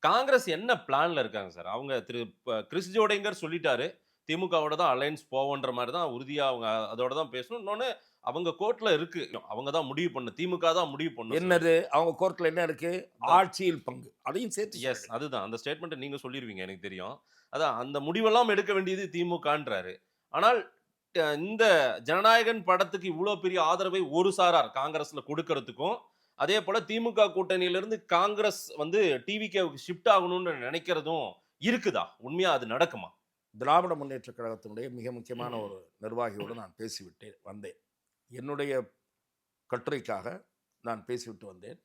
காங்கிரஸ் என்ன பிளான்ல இருக்காங்க சார்? அவங்க கிறிஸ் ஜோடேங்கர் சொல்லிட்டாரு. திமுகவோட தான் அலையன்ஸ் போவோன்ற மாரி தான் உறுதியா அவங்க அதோட தான் பேசணும். இன்னொன்னு அவங்க கோர்ட்ல இருக்கு. அவங்க தான் முடிவு பண்ணணும். திமுக தான் முடிவு பண்ணணும் சில என்னது? விஷயம். அவங்க கோர்ட்ல என்ன இருக்கு? அதான். ஆட்சியில் பங்கு. அதையும் சேர்த்து எஸ். சொல்லிடுங்க. அதுதான். அந்த ஸ்டேட்மெண்ட்ட நீங்க சொல்லிருவீங்க எனக்கு தெரியும். அதான் அந்த முடிவெல்லாம் எடுக்க வேண்டியது திமுகன்றாரு. ஆனால் இந்த ஜனநாயகன் படத்துக்கு இவ்ளோ பெரிய ஆதரவை ஒரு சாரார் காங்கிரஸ்ல குடுக்கறதுக்கும், அதே போல திமுக கூட்டணியிலிருந்து காங்கிரஸ் வந்து டிவிகேவுக்கு ஷிஃப்ட் ஆகணும்னு நெனைக்கிறதும் இருக்குதா? உண்மையா அது நடக்குமா? திராவிட முன்னேற்றக் கழகத்தினுடைய மிக முக்கியமான ஒரு நிர்வாகியோடு நான் பேசிவிட்டு வந்தேன். என்னுடைய கட்டுரைக்காக நான் பேசிவிட்டு வந்தேன்.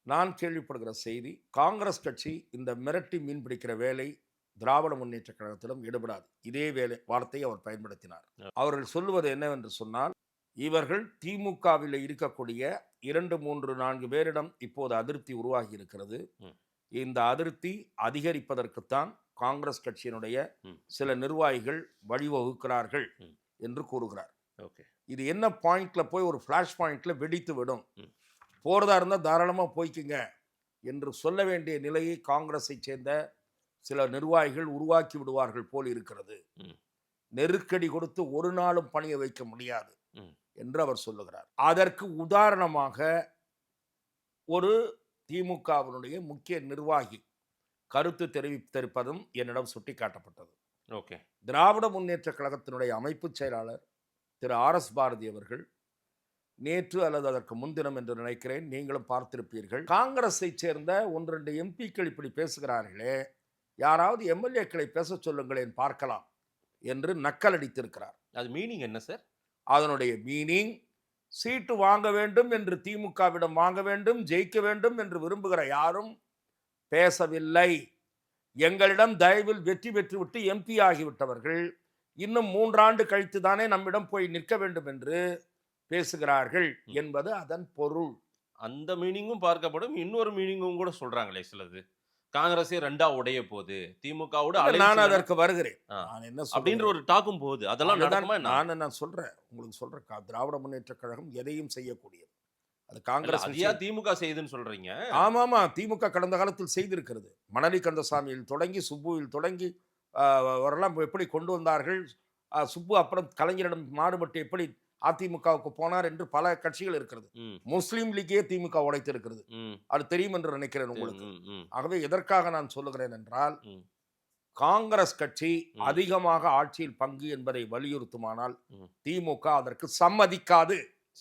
நான் கேள்விப்படுகிற செய்தி, காங்கிரஸ் கட்சி இந்த மிரட்டி மீன் பிடிக்கிற வேலை திராவிட முன்னேற்றக் கழகத்திலும் ஈடுபடாது. இதே வார்த்தையை அவர் பயன்படுத்தினார். அவர்கள் சொல்லுவது என்னவென்று சொன்னால், இவர்கள் திமுகவில் இருக்கக்கூடிய 2, 3, 4 பேரிடம் இப்போது அதிருப்தி உருவாகி இருக்கிறது. ம். இந்த அதிருப்தி அதிகரிப்பதற்குத்தான் காங்கிரஸ் கட்சியினுடைய ம். சில நிர்வாகிகள் வழிவகுக்கிறார்கள் ம். என்று கூறுகிறார். ஓகே. இது என்ன பாயிண்ட்ல போய் ஒரு ஃபிளாஷ் பாயிண்ட்ல வெடித்து விடும். ம். போறதா இருந்தா தாராளமா போய்க்குங்க என்று சொல்ல வேண்டிய நிலையை காங்கிரஸை சேர்ந்த சில நிர்வாகிகள் உருவாக்கி விடுவார்கள் போல் இருக்கிறது. ம். நெருக்கடி கொடுத்து ஒரு நாளும் பணிய வைக்க முடியாது ம். என்று அவர் சொல்லுகிறார். அதற்கு உதாரணமாக ஒரு திமுகவினுடைய முக்கிய நிர்வாகி கருத்து தெரிவித்திருப்பதும் என்னிடம் சுட்டிக்காட்டப்பட்டது. ஓகே. திராவிட முன்னேற்ற கழகத்தினுடைய அமைப்பு செயலாளர் திரு ஆர்.எஸ். பாரதி அவர்கள் நேற்று அல்லது அதற்கு முன்தினம் என்று நினைக்கிறேன், நீங்களும் பார்த்திருப்பீர்கள். காங்கிரஸை சேர்ந்த 1, 2 எம்பிக்கள் இப்படி பேசுகிறார்களே, யாராவது எம்எல்ஏக்களை பேச சொல்லுங்களேன் பார்க்கலாம் என்று நக்கல் அடித்திருக்கிறார். அது மீனிங் என்ன சார்? அதனுடைய மீனிங், சீட்டு வாங்க வேண்டும் என்று திமுகவிடம் வாங்க வேண்டும், ஜெயிக்க வேண்டும் என்று விரும்புகிற யாரும் பேசவில்லை. எங்களிடம் தயவில் வெற்றி பெற்றுவிட்டு எம்பி ஆகிவிட்டவர்கள் இன்னும் 3 ஆண்டு கழித்து தானே நம்மிடம் போய் நிற்க வேண்டும் என்று பேசுகிறார்கள் ம். என்பது அதன் பொருள். அந்த மீனிங்கும் பார்க்கப்படும். இன்னொரு மீனிங்கும் கூட சொல்றாங்களே சிலது. காங்கிரஸே 2ஆ உடைய போது. திமுகவோட அலைன்ஸ் நான் இல்லன்னா அதற்கு வருகிறேன். ஆ. நான் என்ன அப்படின்ற சொல்லுகிறேன், ஒரு டாக்கும் போகுது. அதெல்லாம் அதுதான் நடக்குமா என்ன? நான் சொல்றேன், உங்களுக்கு சொல்றேன். திராவிட முன்னேற்ற கழகம் எதையும் செய்யக்கூடியது. அது இல்ல காங்கிரஸ் அதையா விஷயம். திமுக செய்யுதுன்னு சொல்றீங்க? ஆமாமா, திமுக கடந்த காலத்தில் செய்திருக்கிறது. மணலி கந்தசாமியில் தொடங்கி, சுப்புவில் தொடங்கி அவரெல்லாம் எப்படி கொண்டு வந்தார்கள். சுப்பு அப்புறம் கலைஞரிடம் மாறுபட்டு எப்படி அதிமுகவுக்கு போனார் என்று பல கட்சிகள் இருக்கிறது. ம். முஸ்லீம் லீக்கே திமுக உடைத்திருக்கிறது. ம். அது தெரியும் என்று நினைக்கிறேன் ம். உங்களுக்கு. ம். ஆகவே எதற்காக நான் சொல்லுகிறேன் என்றால், ம். காங்கிரஸ் கட்சி ம். அதிகமாக ஆட்சியில் பங்கு என்பதை வலியுறுத்துமானால் ம். திமுக அதற்கு சம்மதிக்காது.